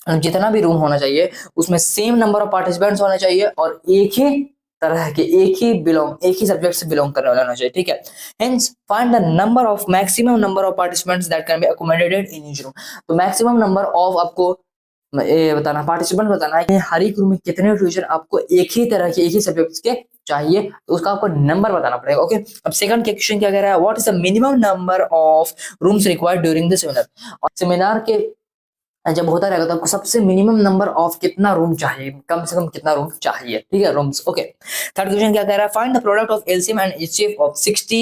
जितना भी रूम होना चाहिए उसमें सेम नंबर ऑफ पार्टिसिपेंट्स होने चाहिए और एक ही तरह के, एक ही सब्जेक्ट से बिलोंग करने वाला होना चाहिए, ठीक है। Hence find the number of maximum number of participants that can be accommodated in each room. तो मैक्सिमम नंबर ऑफ आपको ये बताना, पार्टिसिपेंट बताना है कि हर एक रूम में कितने टीचर आपको एक ही तरह के, एक ही सब्जेक्ट्स के चाहिए, तो उसका आपको नंबर बताना पड़ेगा, ओके। अब सेकंड के क्वेश्चन क्या कह रहा है, what is the minimum number of rooms required during the seminar. और सेमिनार के जब होता रहेगा तो आपको सबसे मिनिमम नंबर ऑफ कितना रूम चाहिए, कम से कम कितना रूम चाहिए, ठीक है, रूम्स, ओके। थर्ड क्वेश्चन क्या कह रहा है, find the product of LCM and HCF of 60,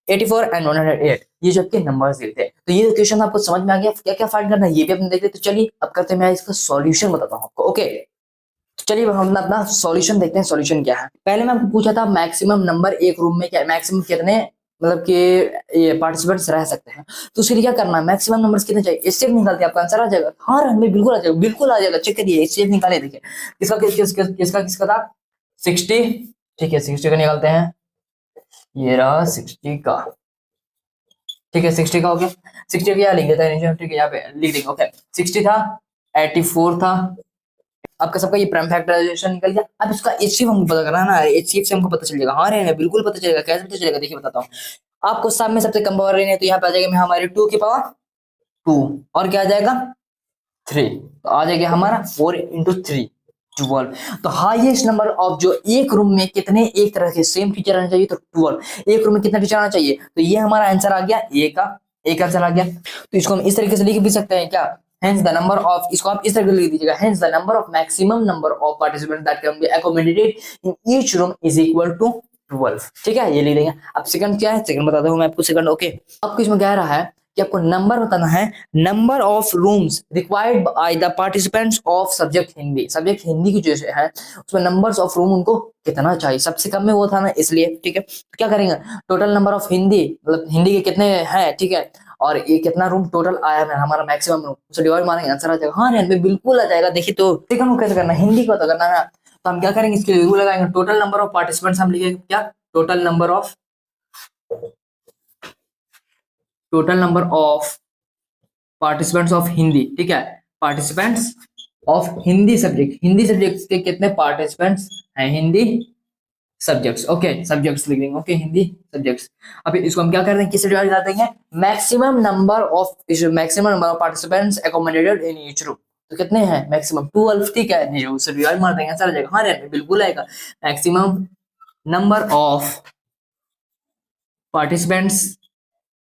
84 and 108। ये जो आपके नंबर्स दिए थे, तो ये क्वेश्चन आपको समझ में आ गया क्या क्या फाइंड करना है, ये भी अपने देख लेते। तो चलिए अब करते हैं, मैं इसका सॉल्यूशन बताता हूँ आपको, ओके। तो चलिए हम अपना सॉल्यूशन देखते हैं, सॉल्यूशन क्या है। पहले मैं आपको पूछा था मैक्सिमम नंबर एक रूम में क्या, मैक्सिमम कितने मतलब कि ये पार्टिसिपेंट्स रह सकते हैं, तो उसके लिए क्या करना है, मैक्सिमम नंबर्स कितने चाहिए, एचसीएफ निकालते आपका आंसर आ जाएगा। हाँ रन में बिल्कुल आ जाएगा, बिल्कुल आ जाएगा, चेक करिए एचसीएफ निकाले, देखिए किसका था 60, ठीक है, 60 का निकालते हैं, ये रहा 60 का, ठीक है, 60 का हो गया। 60 का यहाँ लिख देता है, ठीक है, यहाँ पे लिख देंगे, ओके। 60 था, 84 था, आपका सबका ये प्राइम फैक्टराइजेशन निकल गया। अब इसका एचसीएफ हमको पता करना है ना, एचसीएफ से हमको पता चल जाएगा। हाँ रे बिल्कुल पता चलेगा, कैसे पता चलेगा, देखिए बताता हूँ आपको। सब में सबसे कम पावर है तो यहाँ पे आ जाएगा हमारे 2 की पावर 2, और क्या आ जाएगा 3, तो आ जाएगा हमारा 4 × 3 12। तो हाईएस्ट नंबर ऑफ जो एक रूम में कितने एक तरह के सेम टीचर आना चाहिए, तो 12। एक रूम में कितना टीचर आना चाहिए, तो ये हमारा आंसर आ गया, एक आंसर आ गया। तो इसको हम इस तरीके से लिख भी सकते हैं क्या, हेंस द नंबर ऑफ, इसको आप इस तरह से लिख दीजिएगा, hence the number of maximum number of participant that can be accommodated in each room is equal to 12। ठीक है, ये लिख देंगे। अब सेकंड क्या है, सेकंड बताता हूँ मैं आपको सेकंड। ओके, आपको इसमें कह रहा है कि आपको नंबर बताना है, number of rooms required by the participants of subject Hindi. Subject Hindi की जो है उसमें नंबर्स ऑफ रूम उनको कितना चाहिए, सबसे कम में वो था ना, इसलिए। ठीक है, तो क्या करेंगे, टोटल नंबर ऑफ हिंदी, मतलब हिंदी के कितने हैं, ठीक है, और ये कितना रूम टोटल आया है हमारा मैक्सिमम रूम, उसे डिवाइड मारेंगे, आंसर आ जाएगा। हाँ रेन में बिल्कुल आ जाएगा। देखिए तो ठीक है, कैसे करना, हिंदी को तो करना है, तो हम क्या करेंगे, इसके लिए लगाएंगे टोटल नंबर ऑफ पार्टिसिपेंट्स, हम लिखेंगे क्या, total number of participants of Hindi. ठीक है, participants of Hindi subject, Hindi subject के कितने पार्टिसिपेंट्स हैं, हिंदी सब्जेक्ट्स। ओके, सब्जेक्ट्स लिख देंगे। Okay, Hindi subjects. अब इसको हम क्या कर देंगे, किससे डिवाइड कर देंगे, maximum number of participants accommodated in each room. तो कितने हैं, मैक्सिमम 12। ठीक है, नहीं उससे डिवाइड मार देंगे, आंसर आ जाएगा। हाँ रे बिल्कुल आएगा, maximum number of participants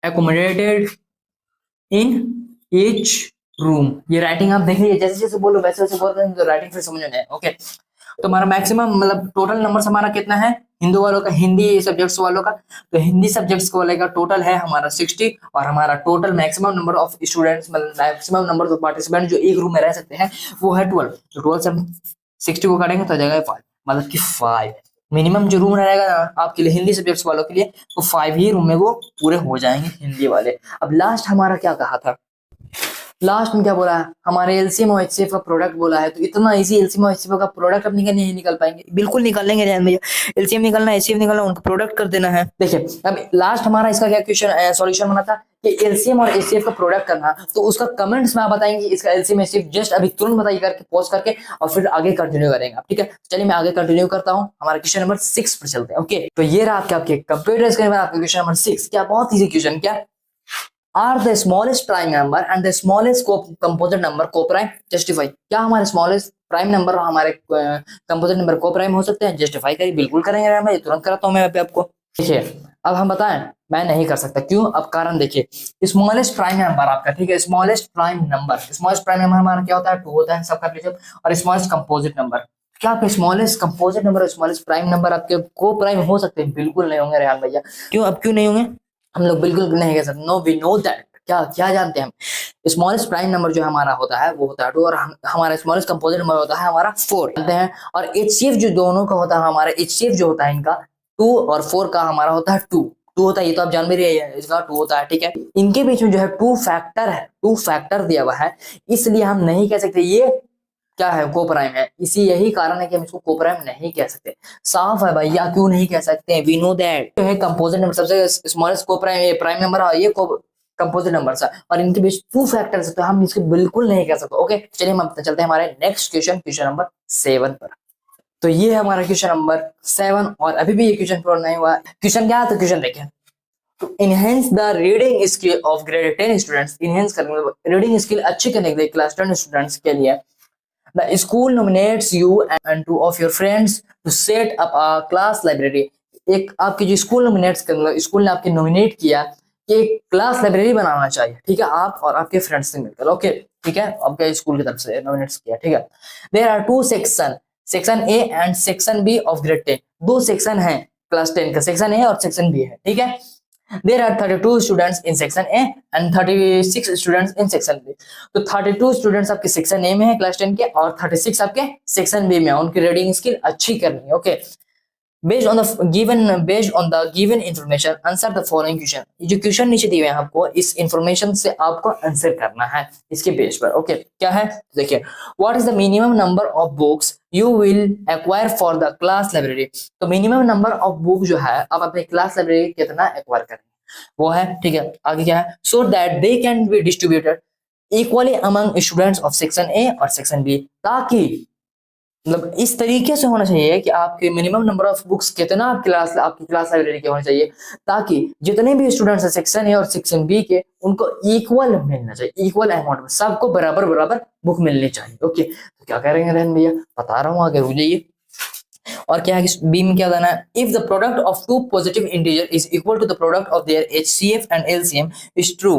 accommodated in each room. ये राइटिंग आप देख लीजिए, जैसे जैसे बोलो वैसे वैसे बोल रहे हैं तो राइटिंग फिर समझ में आए। ओके, तो हमारा मैक्सिमम मतलब टोटल नंबर हमारा कितना है, हिंदू वालों का, हिंदी सब्जेक्ट्स वालों का, तो हिंदी सब्जेक्ट्स वाले का टोटल है हमारा 60, और हमारा total maximum number of students, मतलब मैक्सिमम नंबर ऑफ पार्टिसिपेंट जो एक रूम में रह सकते हैं वो है 12। तो 12 से हम 60 को काटेंगे तो आ जाएगा 5, मतलब कि 5 मिनिमम जो रूम रहेगा ना आपके लिए हिंदी सब्जेक्ट्स वालों के लिए, तो 5 ही रूम में वो पूरे हो जाएंगे हिंदी वाले। अब लास्ट हमारा क्या कहा था, लास्ट में क्या बोला है, हमारे एलसीएम और एचसीएफ का प्रोडक्ट बोला है। तो इतना इजी एलसीएम और एचसीएफ का प्रोडक्ट अब नहीं निकल पाएंगे, बिल्कुल निकाल लेंगे जैन भैया, एलसीएम निकलना है, एचसीएफ निकलना, उनको प्रोडक्ट कर देना है। देखिए अब लास्ट हमारा इसका क्या क्वेश्चन सॉल्यूशन बना था कि एलसीएम और एचसीएफ का प्रोडक्ट करना, तो उसका कमेंट्स में आप बताएंगे इसका एलसीएम एचसीएफ, जस्ट अभी तुरंत बताइए करके पॉज करके, और फिर आगे कंटिन्यू करेंगे आप। ठीक है, चलिए मैं आगे कंटिन्यू करता हूँ, हमारा क्वेश्चन नंबर 6 पर चलते हैं। ओके, तो ये रहा आपके कंप्यूटर स्क्रीन पर आपका क्वेश्चन नंबर 6। क्या बहुत इजी क्वेश्चन, क्या are the smallest prime number and the smallest composite number co-prime, justify। क्या हमारे smallest प्राइम नंबर और हमारे कंपोजिट नंबर को प्राइम हो सकते हैं, जस्टिफाई करिए। बिल्कुल करेंगे, मैं तुरंत कराता हूँ मैं आपको। देखिए अब हम बताएं, मैं नहीं कर सकता, क्यों, अब कारण देखिए, स्मॉलेस्ट प्राइम नंबर आपका, ठीक है, स्मॉलेस्ट प्राइम नंबर हमारा क्या होता है, 2 होता है, सब कर लीजिए। और स्मॉलेस्ट कंपोजिट नंबर, क्या आपके स्मॉलेस्ट कंपोजिट नंबर और स्मॉलेस्ट प्राइम नंबर आपके को प्राइम हो सकते हैं, बिल्कुल नहीं होंगे रेहान भैया। क्यों, अब क्यों नहीं होंगे, हम लोग बिल्कुल नहीं कह सकते, नो वी नो दैट। क्या क्या जानते हैं हम, स्मॉलेस्ट प्राइम नंबर जो हमारा होता है वो होता है 2, और हमारा स्मॉलेस्ट कंपोजिट नंबर होता है हमारा 4 जानते हैं। और एचसीएफ जो दोनों का होता है, हमारा एचसीएफ जो होता है इनका 2 और 4 का हमारा होता है 2 होता है, ये तो आप जान भी रहे हैं, इसका 2 होता है। ठीक है, इनके बीच में जो है 2 फैक्टर है, 2 फैक्टर दिया हुआ है, इसलिए हम नहीं कह सकते ये क्या है, को प्राइम है। इसी यही कारण है कि हम इसको को प्राइम नहीं कह सकते। साफ है भैया, क्यों नहीं कह सकते हैं, वी नो दैट। जो है कंपोजिट नंबर सबसे स्मॉलेस्ट को प्राइम, ये प्राइम नंबर है, ये को कंपोजिट नंबर है, और इनके बीच 2 फैक्टर्स है, तो हम इसको बिल्कुल नहीं कह सकते। ओके, चलिए हम चलते हैं हमारे नेक्स्ट क्वेश्चन नंबर 7 पर। तो ये है हमारा क्वेश्चन नंबर 7, और अभी भी ये क्वेश्चन पूरा नहीं हुआ। क्वेश्चन क्या है, तो क्वेश्चन देखिए, to enhance the reading skill of grade 10 students, enhance करने रीडिंग स्किल अच्छी करने के लिए क्लास 10 स्टूडेंट्स के लिए the school nominates you and 2 of your friends to set up a class library। एक आपकी जो स्कूल नॉमिनेट्स कर, स्कूल ने आपके नॉमिनेट किया कि एक क्लास लाइब्रेरी बनाना चाहिए, ठीक है, आप और आपके फ्रेंड्स से मिलकर। ओके, ठीक है, आपके स्कूल की तरफ से नॉमिनेट्स किया, ठीक है। There are 2 section A and section B of grade 10, 2 section है क्लास 10 का, सेक्शन ए और सेक्शन बी है, ठीक है। There are 32 students in section A and 36 students in section B। तो 32 students आपके सेक्शन ए में है क्लास 10 के, और 36 आपके सेक्शन बी में है, उनकी रीडिंग स्किल अच्छी करनी है। Okay, based on the given information answer the following question। जो क्वेश्चन नीचे दिए हुए हैं आपको, इस इंफॉर्मेशन से आपको आंसर करना है इसके बेस पर। ओके, क्या है देखिए, what is the minimum number of books you will acquire for the class library. तो मिनिमम नंबर ऑफ बुक जो है आप अपने क्लास लाइब्रेरी कितना एक्वायर करेंगे वो है, ठीक है। आगे क्या है, so that they can be distributed equally among students of section A और सेक्शन बी, ताकि मतलब इस तरीके से होना चाहिए कि आपके मिनिमम नंबर ऑफ बुक्स कितना आपकी क्लास लाइब्रेरी के होने चाहिए, ताकि जितने भी स्टूडेंट्स हैं सेक्शन ए और सेक्शन बी के, उनको इक्वल मिलना चाहिए, इक्वल अमाउंट में, सबको बराबर बराबर बुक मिलनी चाहिए। ओके, तो क्या कह रहे हैं रहन भैया, बता रहा हूँ, आगे रुक जाइए। और क्या है कि बी में क्या देना है, if the product of 2 positive integer is equal to the product of their HCF and LCM is true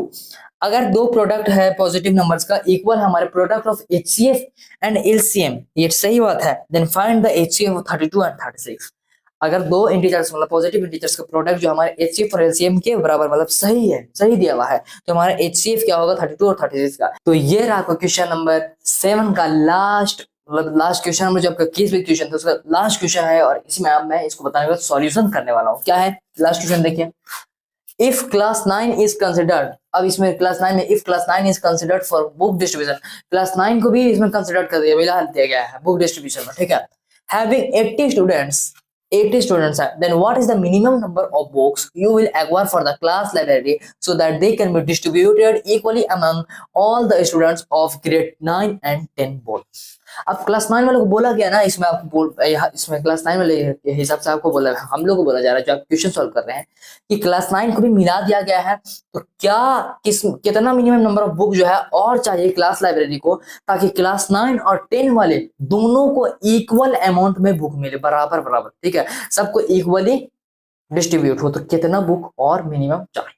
अगर दो प्रोडक्ट है पॉजिटिव नंबर्स का इक्वल हमारे product of HCF and LCM, ये सही बात है, then find the HCF of 32 and 36। अगर दो इंटीजर्स मतलब पॉजिटिव इंटीजर्स का प्रोडक्ट जो हमारे HCF और LCM के बराबर मतलब सही है, सही दिया हुआ है, तो हमारा HCF क्या होगा 32 और 36 का। तो ये रहा क्वेश्चन नंबर 7 का लास्ट मतलब लास्ट क्वेश्चन नंबर जो आपका केस बेस्ड क्वेश्चन था उसका लास्ट क्वेश्चन है, और इसमें अब मैं इसको बताने का सॉल्यूशन करने वाला हूँ। क्या है लास्ट क्वेश्चन देखिए, इफ क्लास 9 इज कंसिडर्ड, अब इसमें क्लास 9 में if class 9 is considered for book distribution, class 9 को भी इसमें कंसिडर कर दिया गया है बुक डिस्ट्रीब्यूशन में, ठीक है। हैविंग 80 students है, then what is the minimum number of books you will acquire for the class library so that they can be distributed equally among all the students of grade 9 and 10 both। अब class 9 वालों को बोला गया ना, इसमें आपको इसमें class 9 वाले के हिसाब से आपको बोला, हम लोग को बोला जा रहा है जो आप क्वेश्चन सॉल्व कर रहे हैं कि क्लास 9 को भी मिला दिया गया है, तो क्या कितना मिनिमम नंबर ऑफ बुक जो है और चाहिए क्लास लाइब्रेरी को, ताकि क्लास 9 और 10 वाले दोनों को इक्वल अमाउंट में बुक मिले, बराबर बराबर, ठीक है, सबको इक्वली डिस्ट्रीब्यूट हो। तो कितना बुक और मिनिमम चाहिए,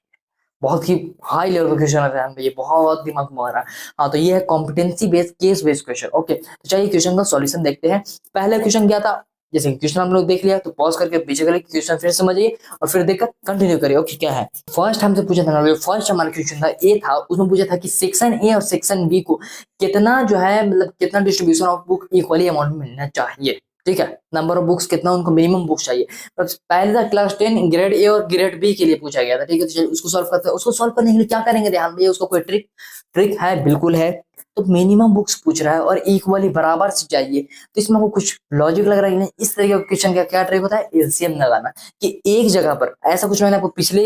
बहुत ही हाई लेवल का क्वेश्चन है, ये बहुत दिमाग में आ रहा है। हाँ, तो ये है competency based case based question. Okay, तो चलिए क्वेश्चन का सॉल्यूशन देखते हैं। पहला क्वेश्चन क्या था, जैसे क्वेश्चन हम लोग देख लिया तो पॉज करके पीछे करिए, क्वेश्चन फिर समझिए और फिर देखकर कंटिन्यू करिए। ओके, क्या है फर्स्ट हमसे पूछा था, फर्स्ट हमारा क्वेश्चन था ए था, उसमें पूछा था कि सेक्शन ए और सेक्शन बी को कितना जो है मतलब कितना distribution of book equally amount में मिलना चाहिए, ठीक है, नंबर ऑफ बुक्स कितना उनको मिनिमम बुक्स चाहिए। तो पहले था क्लास 10 ग्रेड ए और ग्रेड बी के लिए पूछा गया था, ठीक है। तो उसको सॉल्व करते हैं, उसको सॉल्व करने के लिए क्या करेंगे, ध्यान भैया, उसको कोई ट्रिक है, बिल्कुल है। तो मिनिमम बुक्स पूछ रहा है और इक्वली बराबर से चाहिए, तो इसमें आपको कुछ लॉजिक लग रहा है कि नहीं। इस तरीके का क्वेश्चन का क्या ट्रिक होता है, एलसीएम लगाना, कि एक जगह पर ऐसा कुछ मैंने आपको पिछले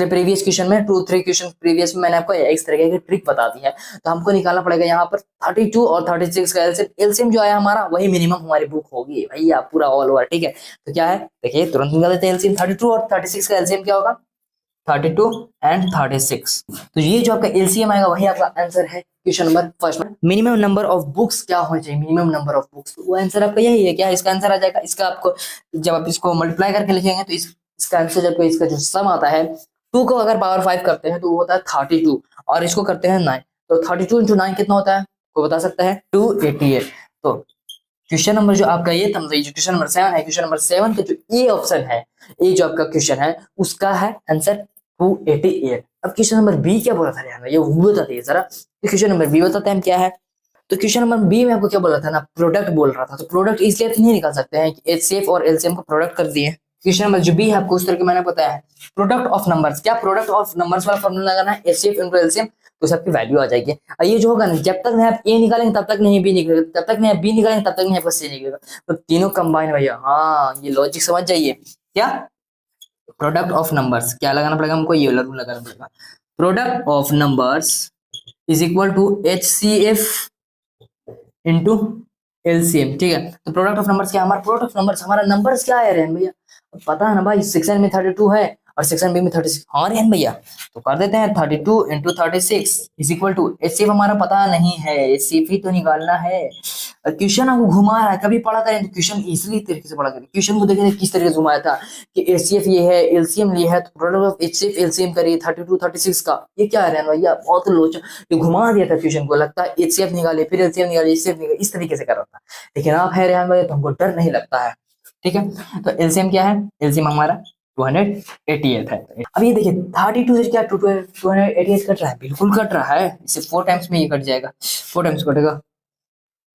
प्रीवियस क्वेश्चन में 2-3 क्वेश्चन प्रीवियस में मैंने आपको इस तरीके की ट्रिक बता दी है। तो हमको निकालना पड़ेगा यहाँ पर 32 और 36 का एलसीएम जो आया हमारा वही मिनिमम हमारी बुक होगी भैया, पूरा ऑल ओवर, ठीक है। तो क्या है देखिए, तुरंत निकाल देते हैं एलसीएम, 32 और 36 का एलसीएम क्या होगा, 32 एंड 36। तो ये जो आपका एलसीएम आएगा वही आपका आंसर है क्वेश्चन नंबर फर्स्ट में। मिनिमम नंबर ऑफ बुक्स क्या होना चाहिए, मिनिमम नंबर ऑफ बुक्स, वो आंसर आपका यही है। क्या इसका आंसर आ जाएगा, इसका आपको जब आप इसको मल्टीप्लाई करके लिखेंगे तो इसका आंसर जब इसका जो सम आता है 2 को अगर पावर 5 करते हैं तो वो होता है 32 और इसको करते हैं 9, तो 32 इंटू 9 कितना होता है, कोई बता सकता है, 288। तो क्वेश्चन नंबर जो आपका ये था, मतलब ये जो क्वेश्चन नंबर 7 है, क्वेश्चन नंबर 7 का जो ए ऑप्शन है, ए जो आपका क्वेश्चन है उसका है आंसर 288। अब क्वेश्चन नंबर बी क्या बोला था यार, ये वो बताते हैं जरा, क्वेश्चन नंबर बी बताते हैं हम क्या है। तो क्वेश्चन नंबर बी में आपको क्या बोला था ना, प्रोडक्ट बोल रहा था, तो प्रोडक्ट इसलिए तो नहीं निकाल सकते हैं कि एचसीएफ और एलसीएम को प्रोडक्ट कर दिए। क्वेश्चन नंबर जो बी है आपको उस तरह के मैंने बताया है, प्रोडक्ट ऑफ नंबर्स, क्या प्रोडक्ट ऑफ नंबर्स वाला फॉर्मूला लगाना है, एचसीएफ इनटू एलसीएम, तो सबकी वैल्यू आ जाएगी। और ये जो होगा ना, जब तक नहीं आप ए निकालेंगे तब तक नहीं बी निकलेगा, तब तक नहीं आप बी निकालेंगे तब तक नहीं आपका सी निकलेगा, तो तीनों कंबाइन भैया। हाँ, ये लॉजिक समझ जाइए। क्या प्रोडक्ट ऑफ नंबर्स क्या लगाना पड़ेगा हमको, ये लगाना पड़ेगा, product of numbers is equal to HCF into LCM, ठीक है। तो प्रोडक्ट ऑफ नंबर्स क्या, हमारा प्रोडक्ट ऑफ नंबर्स, हमारा नंबर्स क्या है रेहन भैया, पता है ना भाई, सेक्शन में 32 है और सेक्शन बी में 36। हाँ रेहन भैया, तो कर देते हैं 32 into 36 is equal to, HCF हमारा पता नहीं है, HCF ही तो निकालना है। क्वेश्चन आपको घुमा रहा है, कभी पढ़ा करें तो क्वेश्चन इजिली तरीके से पढ़ा करें। क्वेश्चन को देखें किस तरीके से घुमाया था कि HCF ये है, LCM ये है, तो प्रोडक्ट ऑफ HCF LCM करिए 32 36 का, ये क्या है भैया, बहुत लोचा, ये घुमा दिया था क्वेश्चन को, लगता है HCF निकाले फिर LCM निकाले, HCF निकाले, इस तरीके से कर रहा था। लेकिन आप है रेहान भैया तो हमको डर नहीं लगता है, ठीक है। तो LCM क्या है, LCM हमारा 288 है। अब ये देखिए 32 से क्या 288 कट रहा है, बिल्कुल कट रहा है, इसे 4 टाइम्स में ये कट जाएगा, 4 टाइम्स कटेगा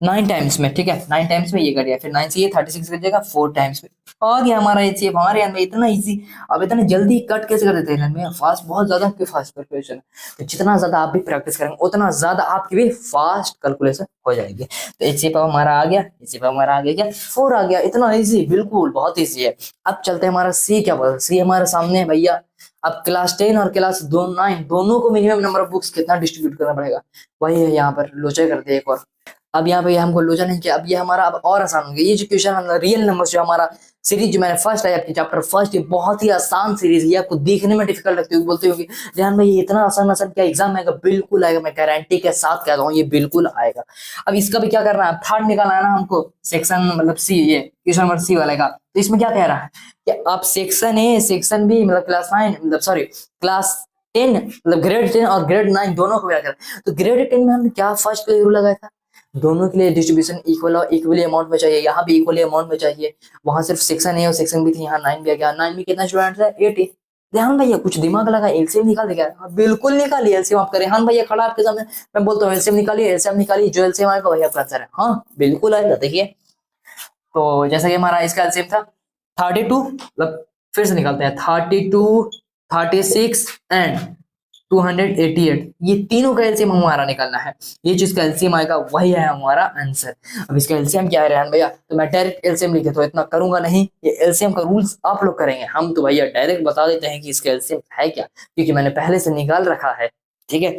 9 टाइम्स में, ठीक है, 9 टाइम्स में ये कट गया, फिर 9 से ये 36 कट जाएगा 4 टाइम्स में, आ गया हमारा HCF। हमारे यहाँ में इतना इजी, अब इतना जल्दी कट कैसे कर देते हैं में, फास्ट, बहुत ज्यादा फास्ट कैलकुलेशन है। तो जितना ज्यादा आप भी प्रैक्टिस करेंगे उतना ज्यादा आपकी भी फास्ट कैलकुलेशन हो जाएगी। तो HCF हमारा आ गया, HCF हमारा आ गया क्या, 4 आ गया, इतना इजी, बिल्कुल बहुत ईजी है। अब चलते हैं हमारा सी, क्या बोला, सी हमारे सामने है भैया। अब क्लास 10 और क्लास 9 दोनों को मिनिमम नंबर ऑफ बुक्स कितना डिस्ट्रीब्यूट करना पड़ेगा, वही है यहाँ पर लोचा कर दिया एक और। अब यहाँ पे हमको लोचा नहीं किया, अब ये हमारा अब और आसान हो गया। ये जो क्वेश्चन रियल नंबर्स जो हमारा सीरीज जो मैंने फर्स्ट है आपकी चैप्टर फर्स्ट, ये बहुत ही आसान सीरीज है, आपको देखने में डिफिकल्ट लगती है, बोलते हो कि ध्यान भाई ये इतना आसान आसान क्या एग्जाम आएगा, बिल्कुल आएगा, मैं गारंटी के साथ कहता हूँ ये बिल्कुल आएगा। अब इसका भी क्या करना है, थर्ड निकालना है ना हमको, सेक्शन मतलब सी, ये क्वेश्चन नंबर सी वाले का। तो इसमें क्या कह रहा है कि आप सेक्शन ए सेक्शन बी मतलब क्लास 9 मतलब सॉरी क्लास 10 मतलब ग्रेड 10 और ग्रेड 9 दोनों को मिला कर, तो ग्रेड 10 में हमने क्या फर्स्ट के लिए रूल लगाया था, दोनों के लिए डिस्ट्रीब्यूशन इक्वल और इक्वली अमाउंट में चाहिए, यहाँ भी इक्वली अमाउंट में चाहिए। वहां सिर्फ सेक्शन ए और सेक्शन बी थी, यहाँ 9 भी आ गया। 9 में कितना स्टूडेंट है, 80। रेहान भैया कुछ दिमाग लगा, एलसीएम निकाल देगा। हाँ, बिल्कुल निकालिए एलसीएम आपका। रेहान भैया खड़ा आपके सामने, मैं बोलता हूँ एलसीएम निकालिए, एलसीएम निकालिए, जो एलसीएम आएगा वही आपका आंसर है। हाँ बिल्कुल आएगा। देखिए तो जैसा कि हमारा इसका एलसीएम था 32, मतलब फिर से निकालते हैं, 32, 36 एंड 288, ये तीनों का एलसीएम हमारा निकालना है। ये जिसका एलसीएम आएगा वही है हमारा आंसर। अब इसका एलसीएम क्या है रेहान भैया, तो मैं डायरेक्ट एलसीएम लिखे तो इतना करूंगा नहीं, ये एलसीएम का रूल्स आप लोग करेंगे, हम तो भैया डायरेक्ट बता देते हैं कि इसका एलसीएम है क्या, क्योंकि मैंने पहले से निकाल रखा है। ठीक है,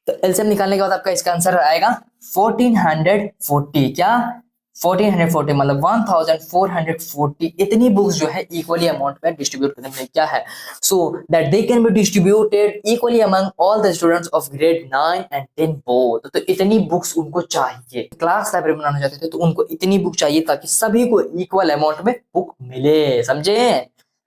तो एलसीएम निकालने के बाद आपका इसका आंसर आएगा 1440। क्या 1440 मतलब 1440। इतनी बुक्स जो है इक्वली अमाउंट में डिस्ट्रीब्यूट करने में क्या है, so that they can be distributed equally among all the students of grade 9 and 10 both. तो इतनी बुक्स उनको चाहिए, क्लास लाइब्रेरी बनाना चाहते थे तो उनको इतनी बुक चाहिए ताकि सभी को इक्वल अमाउंट में बुक मिले। समझे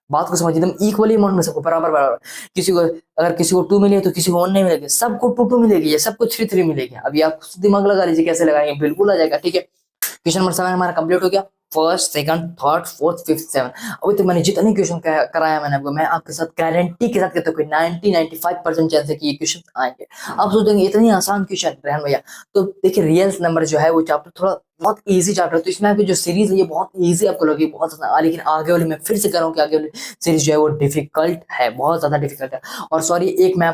बात को, समझिए एकदम इक्वली अमाउंट में सबको बराबर बराबर। किसी को अगर किसी को 2 मिले तो किसी को 1 नहीं मिलेगी, सबको 2 2 मिलेगी, या सबको 3 3 मिलेगी। अभी आप दिमाग लगा लीजिए कैसे लगाएंगे, बिल्कुल आ जाएगा। ठीक है, क्वेश्चन नंबर 7 हमारा कंप्लीट हो गया, first second third fourth fifth 7। अभी तक मैंने जितने क्वेश्चन कराया मैंने आपको, मैं आपके साथ गारंटी के साथ कहता हूँ 90-95% चांस है कि ये क्वेश्चन आएंगे। आप सोचेंगे इतनी आसान क्वेश्चन रेहान भैया, तो देखिए रियल नंबर जो है वो चैप्टर थोड़ा बहुत इजी चैप्टर है, तो इसमें आपकी जो सीरीज है ये बहुत इजी आपको लगी, बहुत ज्यादा। लेकिन आगे वाली मैं फिर से कह रहा हूँ कि आगे वाली सीरीज जो है वो डिफिकल्ट है, बहुत ज्यादा डिफिकल्ट है। और सॉरी एक मैं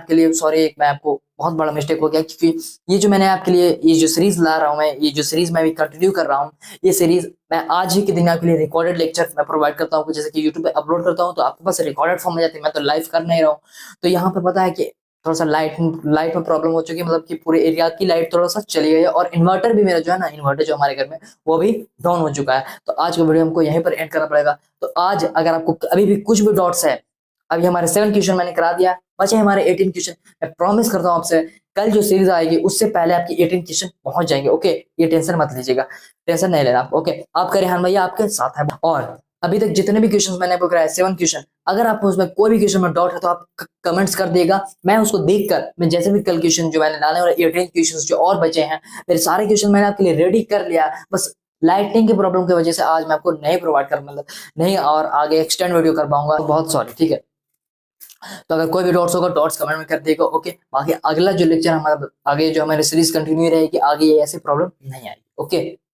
आपको बहुत बड़ा मिस्टेक हो गया, क्योंकि ये जो मैंने आपके लिए ये जो सीरीज ला रहा हूँ मैं, ये जो सीरीज मैं भी कंटिन्यू कर रहा हूँ, ये सीरीज मैं आज ही के दिन आपके लिए रिकॉर्डेड लेक्चर मैं प्रोवाइड करता हूँ। जैसे कि यूट्यूब पे अपलोड करता हूँ तो आपके पास रिकॉर्डेड फॉर्म में जाती है, मैं तो लाइव कर नहीं रहा हूँ। तो यहाँ पर पता है कि थोड़ा सा लाइट में प्रॉब्लम हो चुकी है, मतलब कि पूरे एरिया की लाइट थोड़ा सा चली गई है, और इन्वर्टर भी मेरा जो है ना, इन्वर्टर जो हमारे घर में वो भी डाउन हो चुका है। तो आज का वीडियो हमको यहीं पर एंड करना पड़ेगा। तो आज अगर आपको अभी भी कुछ भी डाउट्स है, अभी हमारे 7 क्वेश्चन मैंने करा दिया, बचे हमारे 18 क्वेश्चन। मैं प्रॉमिस करता हूँ आपसे कल जो सीरीज आएगी उससे पहले आपकी 18 क्वेश्चन पहुंच जाएंगे। ओके, ये टेंशन मत लीजिएगा, टेंशन नहीं लेना आप। ओके, आपका रेहान भैया आपके साथ है। और अभी तक जितने भी क्वेश्चंस मैंने आपको कराए 7 क्वेश्चन, अगर आपको उसमें कोई भी क्वेश्चन में डाउट है तो आप कमेंट्स कर देगा, मैं उसको देखकर मैं जैसे भी कल क्वेश्चन जो मैंने लाने वाले 18 क्वेश्चन जो और बचे हैं, मेरे सारे क्वेश्चन मैंने आपके लिए रेडी कर लिया। बस लाइटिंग की प्रॉब्लम की वजह से आज मैं आपको नहीं प्रोवाइड कर, मतलब नहीं और आगे एक्सटेंड वीडियो कर पाऊंगा, बहुत सॉरी। ठीक है, तो अगर कोई भी डॉट्स होगा डॉट्स कमेंट में कर देगा। ओके, बाकी अगला जो लेक्चर हमारा आगे जो हमारी सीरीज कंटिन्यू रहेगी, आगे ये ऐसी प्रॉब्लम नहीं आएगी। ओके।